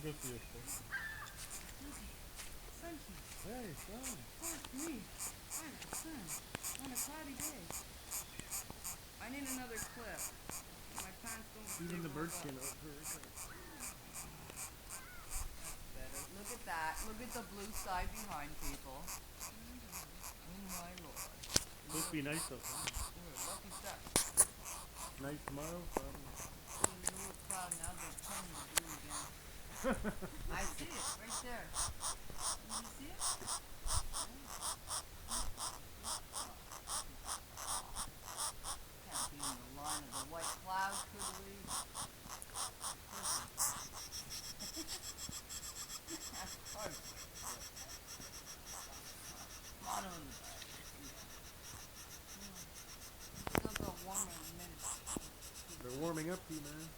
go see it. Sunshine. Hey, son. Fuck me. I got sun on a cloudy day. I need another clip. My pants don't stay Even the rolled birds up. can out here. That's better. Look at that. Look at the blue sky behind people. Oh my lord. Supposed to be nice though. You're a lucky duck. Nice tomorrow, probably. See a little cloud now, they're turning blue again. I see it right there. Did you see it? Can't be in the line of the white cloud, could we? Of course we could. Not on the back. Still got warmer in a minute. They're warming up to you, man.